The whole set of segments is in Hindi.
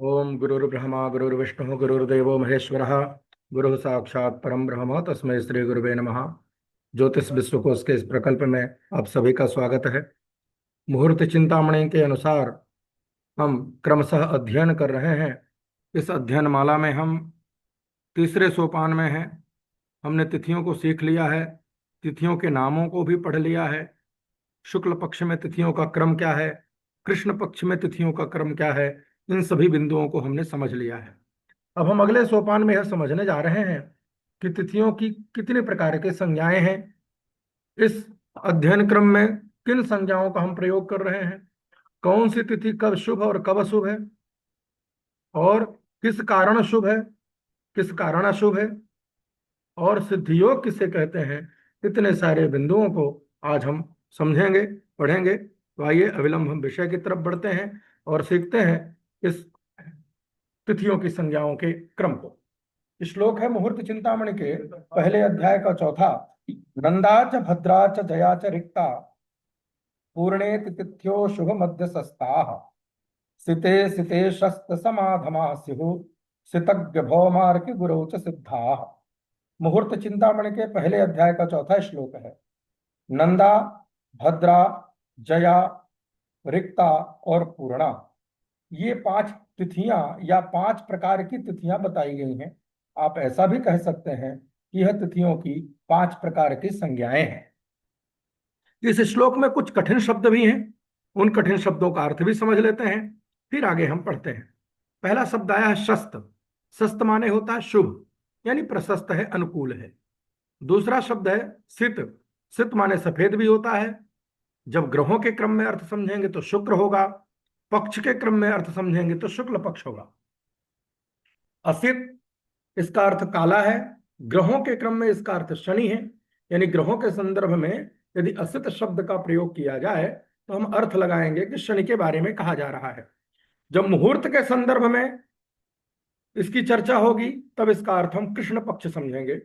ओम गुरुर्ब्रह्मा गुरुर्विष्णु गुरुर्देवो महेश्वरः गुरु साक्षात परम ब्रह्म तस्मै श्री गुरुवे नमः। ज्योतिष विश्वकोश के इस प्रकल्प में आप सभी का स्वागत है। मुहूर्त चिंतामणि के अनुसार हम क्रमशः अध्ययन कर रहे हैं। इस अध्ययन माला में हम तीसरे सोपान में हैं। हमने तिथियों को सीख लिया है, तिथियों के नामों को भी पढ़ लिया है। शुक्ल पक्ष में तिथियों का क्रम क्या है, कृष्ण पक्ष में तिथियों का क्रम क्या है, इन सभी बिंदुओं को हमने समझ लिया है। अब हम अगले सोपान में यह समझने जा रहे हैं कि तिथियों की कितने प्रकार के संज्ञाएं हैं। इस अध्ययन क्रम में किन संज्ञाओं का हम प्रयोग कर रहे हैं, कौन सी तिथि कब शुभ और कब अशुभ है, और किस कारण शुभ है, किस कारण अशुभ है, और सिद्ध योग किसे कहते हैं। इतने सारे बिंदुओं को आज हम समझेंगे, पढ़ेंगे। तो आइए अविलंब हम विषय की तरफ बढ़ते हैं और सीखते हैं इस तिथियों की संज्ञाओं के क्रम को। श्लोक है मुहूर्त चिंतामणि के पहले अध्याय का चौथा। नंदा च भद्रा च जया च रिक्ता पूर्णे तिथियो शुभ मध्य सस्ताः सिते सिते शस्त समाधमा स्युः सितज्ञ भौमार्क गुरौ च सिद्धाः। मुहूर्त चिंतामणि के पहले अध्याय का चौथा श्लोक है। नंदा, भद्रा, जया, रिक्ता और पूर्णा, ये पांच तिथियां या पांच प्रकार की तिथियां बताई गई हैं। आप ऐसा भी कह सकते हैं कि यह तिथियों की पांच प्रकार की संज्ञाएं हैं। इस श्लोक में कुछ कठिन शब्द भी हैं, उन कठिन शब्दों का अर्थ भी समझ लेते हैं, फिर आगे हम पढ़ते हैं। पहला शब्द आया है शस्त। शस्त माने होता है शुभ, यानी प्रशस्त है, अनुकूल है। दूसरा शब्द है सित। सित माने सफेद भी होता है। जब ग्रहों के क्रम में अर्थ समझेंगे तो शुक्र होगा, पक्ष के क्रम में अर्थ समझेंगे तो शुक्ल पक्ष होगा। असित, इसका अर्थ काला है। ग्रहों के क्रम में इसका अर्थ शनि है। यानी ग्रहों के संदर्भ में यदि असित शब्द का प्रयोग किया जाए तो हम अर्थ लगाएंगे कि शनि के बारे में कहा जा रहा है। जब मुहूर्त के संदर्भ में इसकी चर्चा होगी तब इसका अर्थ हम कृष्ण पक्ष समझेंगे।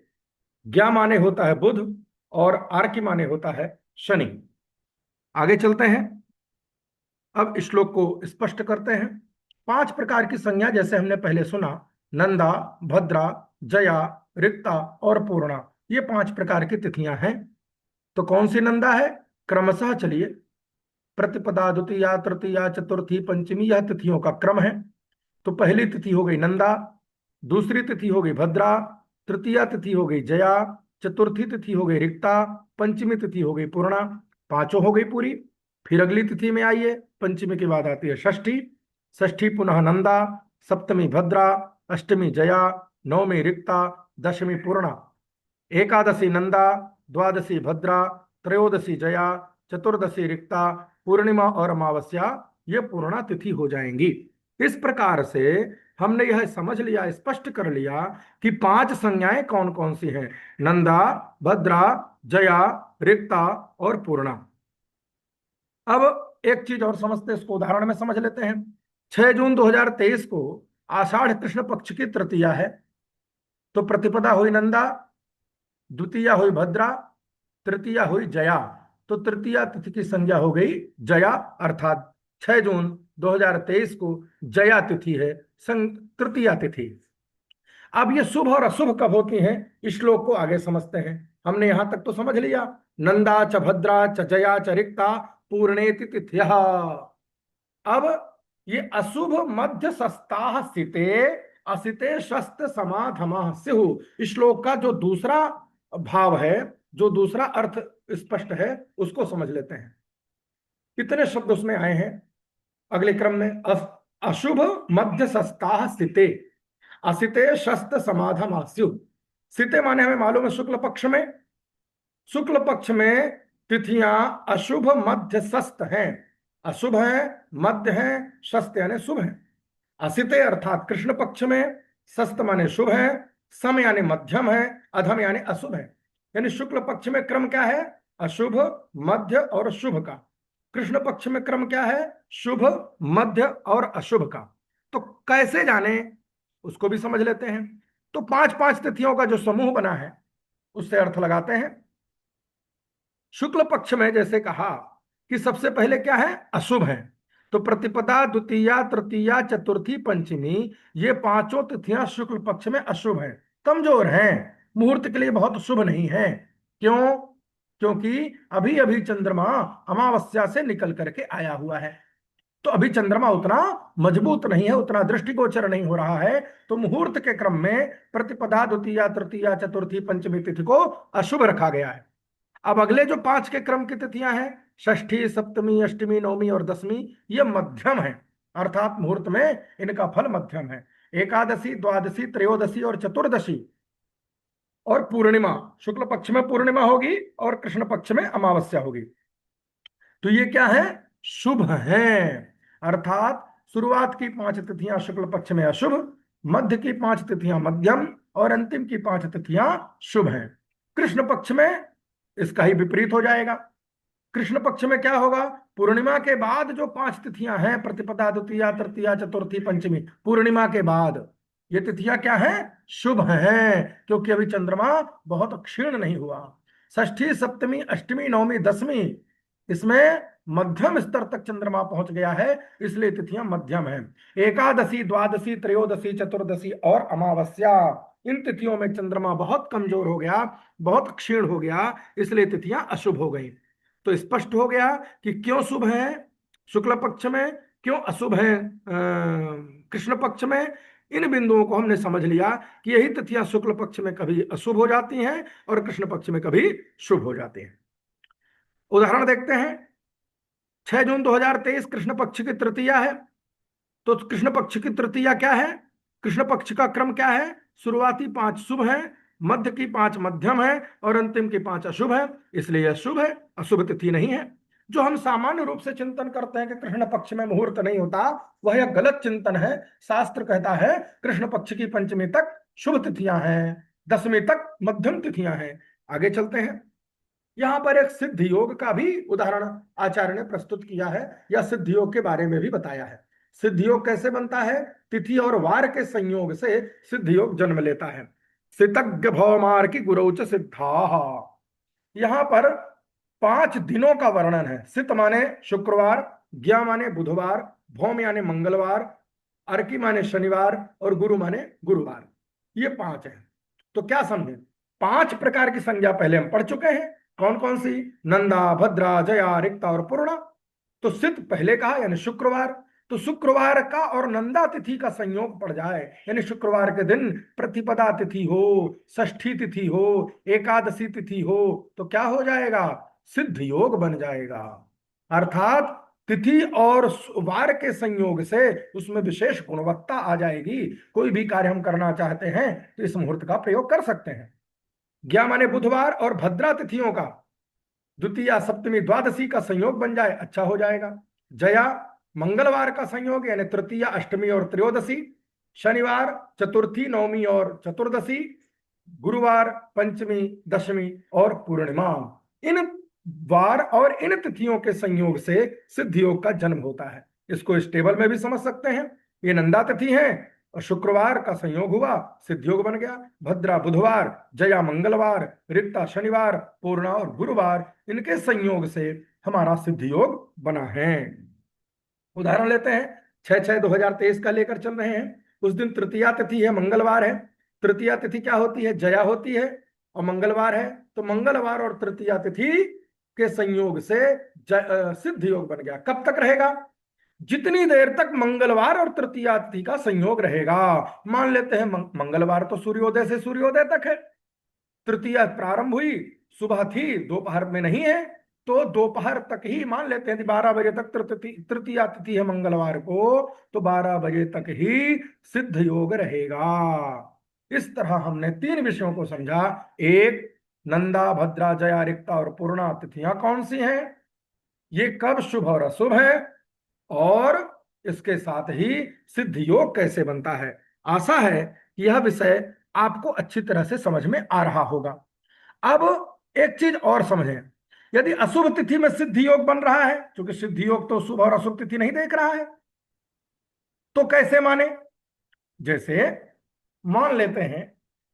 ज्ञा माने होता है बुध और आर्की माने होता है शनि। आगे चलते हैं, अब श्लोक को स्पष्ट करते हैं। पांच प्रकार की संज्ञा जैसे हमने पहले सुना, नंदा, भद्रा, जया, रिक्ता और पूर्णा, ये पांच प्रकार की तिथियां हैं। तो कौन सी नंदा है, क्रमशः चलिए। प्रतिपदा, द्वितीया, तृतीया, चतुर्थी, पंचमी, यह तिथियों का क्रम है। तो पहली तिथि हो गई नंदा, दूसरी तिथि हो गई भद्रा, तृतीया तिथि हो गई जया, चतुर्थी तिथि हो गई रिक्ता, पंचमी तिथि हो गई पूर्णा। पांचों हो गई पूरी। फिर अगली तिथि में आइए, पंचमी के बाद आती है षष्ठी। षष्ठी पुनः नंदा, सप्तमी भद्रा, अष्टमी जया, नवमी रिक्ता, दशमी पूर्णा। एकादशी नंदा, द्वादशी भद्रा, त्रयोदशी जया, चतुर्दशी रिक्ता, पूर्णिमा और अमावस्या ये पूर्णा तिथि हो जाएंगी। इस प्रकार से हमने यह समझ लिया, स्पष्ट कर लिया कि पांच संज्ञाएं कौन कौन सी हैं, नंदा, भद्रा, जया, रिक्ता और पूर्णा। अब एक चीज और समझते, इसको उदाहरण में समझ लेते हैं। 6 जून 2023 को आषाढ़ कृष्ण पक्ष की तृतीया है। तो प्रतिपदा हुई नंदा, द्वितीया हुई भद्रा, तृतीया हुई जया। तो तृतीया तिथि की संज्ञा हो गई जया, अर्थात 6 जून 2023 को जया तिथि है, तृतीया तिथि। अब ये शुभ और अशुभ कब होती हैं, इस श्लोक को आगे समझते हैं। हमने यहां तक तो समझ लिया, नंदा च भद्रा च जया च रिक्ता पूर्णेति तिथ्यः। अब ये अशुभ मध्य सस्ताः सिते असिते शस्त समाधमः स्युः, इस श्लोक का जो दूसरा भाव है, जो दूसरा अर्थ स्पष्ट है, उसको समझ लेते हैं। कितने शब्द उसमें आए हैं अगले क्रम में। अशुभ मध्य सस्ताः सिते असिते शस्त समाधमः स्युः। सिते माने हमें मालूम है शुक्ल पक्ष में। शुक्ल पक्ष में तिथियां अशुभ मध्य सस्त हैं। अशुभ है, मध्य है, शस्त यानी शुभ है। असिते अर्थात कृष्ण पक्ष में, सस्त माने शुभ है, सम यानी मध्यम है, अधम यानी अशुभ है। यानी शुक्ल पक्ष में क्रम क्या है, अशुभ, मध्य और शुभ का। कृष्ण पक्ष में क्रम क्या है, शुभ, मध्य और अशुभ का। तो कैसे जाने, उसको भी समझ लेते हैं। तो पांच पांच तिथियों का जो समूह बना है उससे अर्थ लगाते हैं। शुक्ल पक्ष में जैसे कहा कि सबसे पहले क्या है, अशुभ है। तो प्रतिपदा, द्वितीया, तृतीया, चतुर्थी, पंचमी, ये पांचों तिथियां शुक्ल पक्ष में अशुभ हैं, कमजोर हैं, मुहूर्त के लिए बहुत शुभ नहीं है। क्यों? क्योंकि अभी अभी चंद्रमा अमावस्या से निकल करके आया हुआ है, तो अभी चंद्रमा उतना मजबूत नहीं है, उतना दृष्टिगोचर नहीं हो रहा है। तो मुहूर्त के क्रम में प्रतिपदा, द्वितीया, तृतीया, चतुर्थी, पंचमी तिथि को अशुभ रखा गया है। अब अगले जो 5 के क्रम की तिथियां हैं, षष्ठी, सप्तमी, अष्टमी, नवमी और दसवीं, ये मध्यम है, अर्थात मुहूर्त में इनका फल मध्यम है। एकादशी, द्वादशी, त्रयोदशी और चतुर्दशी और पूर्णिमा, शुक्ल पक्ष में पूर्णिमा होगी और कृष्ण पक्ष में अमावस्या होगी, तो ये क्या है? शुभ है। अर्थात शुरुआत की 5 तिथियां शुक्ल पक्ष में अशुभ, मध्य की 5 तिथियां मध्यम और अंतिम की 5 तिथियां शुभ हैं। कृष्ण पक्ष में इसका ही विपरीत हो जाएगा। कृष्ण पक्ष में क्या होगा? पूर्णिमा के बाद जो 5 तिथियां हैं, प्रतिपदा, द्वितीया, तृतीया, चतुर्थी, पंचमी, पूर्णिमा के बाद ये तिथियां क्या हैं? शुभ हैं, क्योंकि अभी चंद्रमा बहुत क्षीण नहीं हुआ। षष्ठी, सप्तमी, अष्टमी, नवमी, दसवीं, इसमें मध्यम स्तर तक चंद्रमा पहुंच गया है, इसलिए तिथियां मध्यम हैं। एकादशी, द्वादशी, त्रयोदशी, चतुर्दशी और अमावस्या, इन तिथियों में चंद्रमा बहुत कमजोर हो गया, बहुत क्षीण हो गया, इसलिए तिथियां अशुभ हो गई। तो स्पष्ट हो गया कि क्यों शुभ है शुक्ल पक्ष में, क्यों अशुभ है कृष्ण पक्ष में। इन बिंदुओं को हमने समझ लिया कि यही तिथियां शुक्ल पक्ष में कभी अशुभ हो जाती हैं और कृष्ण पक्ष में कभी शुभ हो जाती हैं। उदाहरण देखते हैं। 6 जून 2023 कृष्ण पक्ष की तृतीया है। तो कृष्ण पक्ष की तृतीया क्या है? कृष्ण पक्ष का क्रम क्या है? शुरुआती 5 शुभ है, मध्य की 5 मध्यम है और अंतिम की 5 अशुभ है, इसलिए यह शुभ है, अशुभ तिथि नहीं है। जो हम सामान्य रूप से चिंतन करते हैं कि कृष्ण पक्ष में मुहूर्त नहीं होता, वह एक गलत चिंतन है। शास्त्र कहता है कृष्ण पक्ष की पंचमी तक शुभ तिथियां हैं, दसवीं तक मध्यम तिथियां हैं। आगे चलते हैं। यहां पर एक सिद्ध योग का भी उदाहरण आचार्य ने प्रस्तुत किया है, या सिद्ध योग के बारे में भी बताया है। सिद्ध योग कैसे बनता है? तिथि और वार के संयोग से सिद्ध योग जन्म लेता है। सितज्ञ भवमार की गुरौच सिद्धा, यहां पर 5 दिनों का वर्णन है। सित माने शुक्रवार, ज्ञा माने बुधवार, भौम यानी मंगलवार, अर्की माने शनिवार और गुरु माने गुरुवार। ये 5 हैं। तो क्या समझे? 5 प्रकार की संज्ञा पहले हम पढ़ चुके हैं। कौन कौन सी? नंदा, भद्रा, जया, रिक्ता और पूर्णा। तो सित पहले कहा, यानी शुक्रवार। तो शुक्रवार का और नंदा तिथि का संयोग पड़ जाए, यानी शुक्रवार के दिन प्रतिपदा तिथि हो, षष्ठी तिथि हो, एकादशी तिथि हो, तो क्या हो जाएगा? सिद्ध योग बन जाएगा। अर्थात तिथि और वार के संयोग से उसमें विशेष गुणवत्ता आ जाएगी। कोई भी कार्य हम करना चाहते हैं तो इस मुहूर्त का प्रयोग कर सकते हैं। ज्ञा माने बुधवार और भद्रा तिथियों का द्वितीया, सप्तमी, द्वादशी का संयोग बन जाए, अच्छा हो जाएगा। जया मंगलवार का संयोग, यानी तृतीया, अष्टमी और त्रयोदशी। शनिवार चतुर्थी, नवमी और चतुर्दशी। गुरुवार पंचमी, दशमी और पूर्णिमा। इन वार और इन तिथियों के संयोग से सिद्ध योग का जन्म होता है। इसको इस टेबल में भी समझ सकते हैं। ये नंदा तिथि है और शुक्रवार का संयोग हुआ, सिद्ध योग बन गया। भद्रा बुधवार, जया मंगलवार, रिक्ता शनिवार, पूर्णा और गुरुवार, इनके संयोग से हमारा सिद्ध योग बना है। उदाहरण लेते हैं। 6/6/2023 का लेकर चल रहे हैं। उस दिन तृतीया तिथि है, मंगलवार है। तृतीया तिथि क्या होती है? जया होती है और मंगलवार है। तो मंगलवार और तृतीया तिथि के संयोग से सिद्ध योग बन गया। कब तक रहेगा? जितनी देर तक मंगलवार और तृतीया तिथि का संयोग रहेगा। मान लेते हैं मंगलवार तो सूर्योदय से सूर्योदय तक है, तृतीया प्रारंभ हुई, सुबह थी, दोपहर में नहीं है, तो दोपहर तक ही मान लेते हैं। 12 बजे तक तृतीया तिथि है मंगलवार को, तो 12 बजे तक ही सिद्ध योग रहेगा। इस तरह हमने 3 विषयों को समझा। एक, नंदा, भद्रा, जया, रिक्ता और पूर्णा तिथियां कौन सी हैं, ये कब शुभ और अशुभ है, और इसके साथ ही सिद्ध योग कैसे बनता है। आशा है कि यह विषय आपको अच्छी तरह से समझ में आ रहा होगा। अब एक चीज और समझें। यदि अशुभ तिथि में सिद्ध योग बन रहा है, क्योंकि सिद्ध योग तो शुभ और अशुभ तिथि नहीं देख रहा है, तो कैसे माने? जैसे मान लेते हैं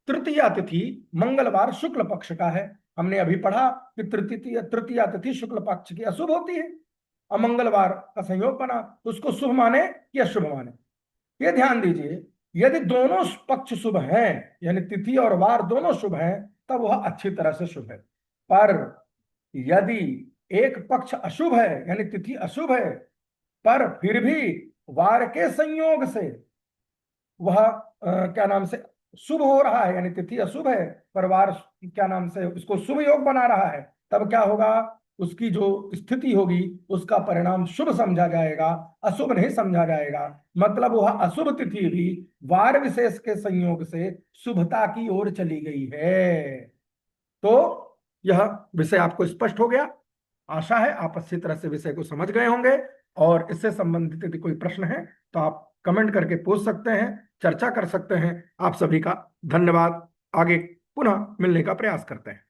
तृतीया तिथि मंगलवार शुक्ल पक्ष का है। हमने अभी पढ़ा कि तृतीया तिथि शुक्ल पक्ष की अशुभ होती है। अमंगलवार का संयोग बना तो उसको शुभ माने कि अशुभ माने। ये ध्यान दीजिए, यदि दोनों पक्ष शुभ हैं, यानी तिथि और वार दोनों शुभ हैं, तब वह अच्छी तरह से शुभ है। पर यदि एक पक्ष अशुभ है, यानी तिथि अशुभ है, पर फिर भी वार के संयोग से वह क्या नाम से शुभ हो रहा है, यानी तिथि अशुभ है पर वार क्या नाम से उसको शुभ योग बना रहा है, तब क्या होगा, उसकी जो स्थिति होगी उसका परिणाम शुभ समझा जाएगा, अशुभ नहीं समझा जाएगा। मतलब वह अशुभ तिथि भी वार विशेष के संयोग से शुभता की ओर चली गई है। तो यह विषय आपको स्पष्ट हो गया। आशा है आप अच्छी तरह से विषय को समझ गए होंगे, और इससे संबंधित यदि कोई प्रश्न है तो आप कमेंट करके पूछ सकते हैं, चर्चा कर सकते हैं। आप सभी का धन्यवाद। आगे पुनः मिलने का प्रयास करते हैं।